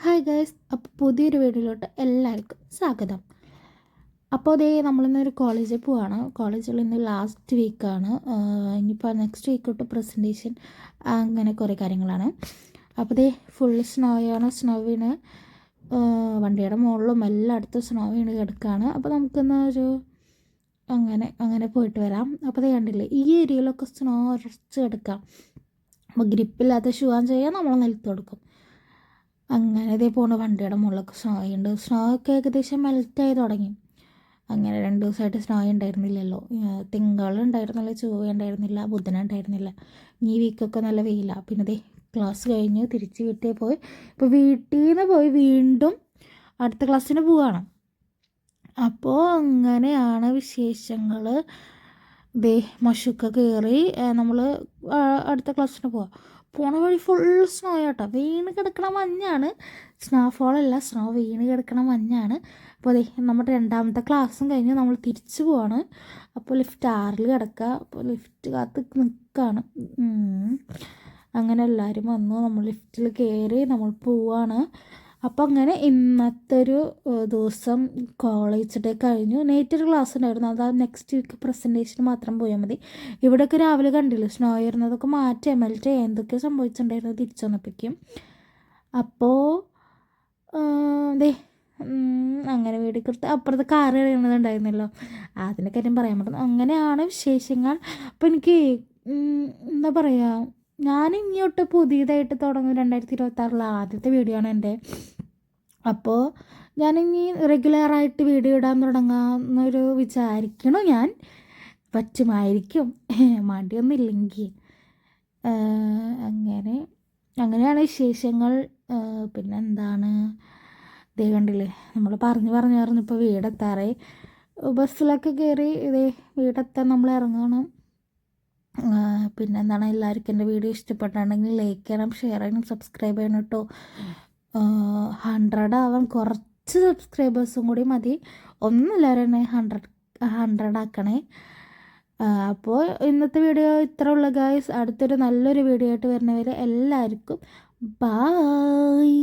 Hi guys, അപ്പോൾ പുതിയൊരു വീഡിയോയിലോട്ട് എല്ലാവർക്കും സ്വാഗതം. അപ്പോൾ നമ്മളിന്നൊരു കോളേജിൽ പോവാണ്. കോളേജിൽ ഇന്ന് ലാസ്റ്റ് വീക്കാണ്. ഇനിയിപ്പോൾ നെക്സ്റ്റ് വീക്ക് തൊട്ട് പ്രസൻറ്റേഷൻ, അങ്ങനെ കുറേ കാര്യങ്ങളാണ്. അപ്പോൾ ഫുൾ സ്നോയാണ്. സ്നോ വീണ് വണ്ടിയുടെ മുകളിലും എല്ലായിടത്തും സ്നോ വീണ് കിടക്കുകയാണ്. അപ്പോൾ നമുക്കിന്ന് അങ്ങനെ പോയിട്ട് വരാം. അപ്പോൾ കണ്ടില്ലേ, ഈ ഏരിയയിലൊക്കെ സ്നോ ഉറച്ച് കിടക്കാം. അപ്പോൾ ഗ്രിപ്പില്ലാത്ത ഷൂ ആൻ ചെയ്യാൻ നമ്മൾ നിലത്ത് കൊടുക്കും. അങ്ങനെ പോണ വണ്ടിയുടെ മുകളിലൊക്കെ സ്നോ ഉണ്ട്. സ്നോ ഒക്കെ ഏകദേശം മെൽറ്റായി തുടങ്ങി. അങ്ങനെ 2 ദിവസമായിട്ട് സ്നോ ഉണ്ടായിരുന്നില്ലല്ലോ. തിങ്കൾ ഉണ്ടായിരുന്നില്ല, ചൊവ്വ ഉണ്ടായിരുന്നില്ല, ബുധന ഉണ്ടായിരുന്നില്ല. ഈ വീക്കൊക്കെ നല്ല വെയിലാണ്. പിന്നെ ക്ലാസ് കഴിഞ്ഞ് തിരിച്ച് വീട്ടിൽ പോയി. ഇപ്പോൾ വീട്ടിൽ നിന്ന് പോയി വീണ്ടും അടുത്ത ക്ലാസ്സിന് പോവുകയാണ്. അപ്പോൾ അങ്ങനെയാണ് വിശേഷങ്ങൾ. മഷുക്ക കയറി നമ്മൾ അടുത്ത ക്ലാസ്സിന് പോണ വഴി ഫുൾ സ്നോ ആട്ടോ. വീണ് കിടക്കണ മഞ്ഞാണ്. സ്നോഫോളല്ല, സ്നോ വീണ് കിടക്കണ മഞ്ഞാണ്. അപ്പോൾ നമ്മുടെ 2ാമത്തെ ക്ലാസ്സും കഴിഞ്ഞ് നമ്മൾ തിരിച്ചു പോവാണ്. അപ്പോൾ ലിഫ്റ്റ് 6ൽ കിടക്കുക. അപ്പോൾ ലിഫ്റ്റ് കാത്ത് നിൽക്കുകയാണ്. അങ്ങനെ എല്ലാവരും വന്നു. നമ്മൾ ലിഫ്റ്റിൽ കയറി നമ്മൾ പോവാണ്. അപ്പോൾ അങ്ങനെ ഇന്നത്തെ ഒരു ദിവസം കോളേജ് ഡേ കഴിഞ്ഞു. നേറ്റൊരു ക്ലാസ് ഉണ്ടായിരുന്നു. അത് നെക്സ്റ്റ് വീക്ക് പ്രസൻറ്റേഷന് മാത്രം പോയാൽ മതി. ഇവിടെയൊക്കെ രാവിലെ കണ്ടില്ല, സ്നോ ആയിരുന്നതൊക്കെ മാറ്റി മെൽറ്റ് എന്തൊക്കെ സംഭവിച്ചിട്ടുണ്ടായിരുന്നു തിരിച്ചു വന്നപ്പോഴേക്കും. അപ്പോൾ അങ്ങനെ വീടിക്കടുത്ത് അപ്പുറത്ത് കാറ് കഴിയുന്നതുണ്ടായിരുന്നല്ലോ, അതിൻ്റെ കാര്യം പറയാൻ പറ്റുന്നു. അങ്ങനെയാണ് വിശേഷങ്ങൾ. അപ്പോൾ എനിക്ക് എന്താ പറയുക, ഞാൻ ഇങ്ങോട്ട് പുതിയതായിട്ട് തുടങ്ങും 2026 ആദ്യത്തെ വീഡിയോ ആണ് എൻ്റെ. അപ്പോൾ ഞാനിനി റെഗുലറായിട്ട് വീഡിയോ ഇടാൻ തുടങ്ങാമെന്നൊരു വിചാരിക്കണു. ഞാൻ പറ്റുമായിരിക്കും, മടിയൊന്നുമില്ലെങ്കിൽ. അങ്ങനെയാണ് വിശേഷങ്ങൾ. പിന്നെ എന്താണ്, കണ്ടില്ലേ, നമ്മൾ പറഞ്ഞിപ്പോൾ വീടെത്താറേ. ബസ്സിലൊക്കെ കയറി വീടെത്താൻ നമ്മൾ ഇറങ്ങണം. പിന്നെ എന്താണ്, എല്ലാവർക്കും എൻ്റെ വീഡിയോ ഇഷ്ടപ്പെട്ടിട്ടുണ്ടെങ്കിൽ ലൈക്ക് ചെയ്യണം, ഷെയർ ചെയ്യണം, സബ്സ്ക്രൈബ് ചെയ്യണം കേട്ടോ. 100 ആവാൻ കുറച്ച് സബ്സ്ക്രൈബേഴ്സും കൂടി മതി. ഒന്നുമില്ലാതെ 100 ആക്കണേ. അപ്പോൾ ഇന്നത്തെ വീഡിയോ ഇത്ര ഉള്ള ഗായ്സ്. അടുത്തൊരു നല്ലൊരു വീഡിയോ ആയിട്ട് വരുന്നവരെ എല്ലാവർക്കും ബായ്.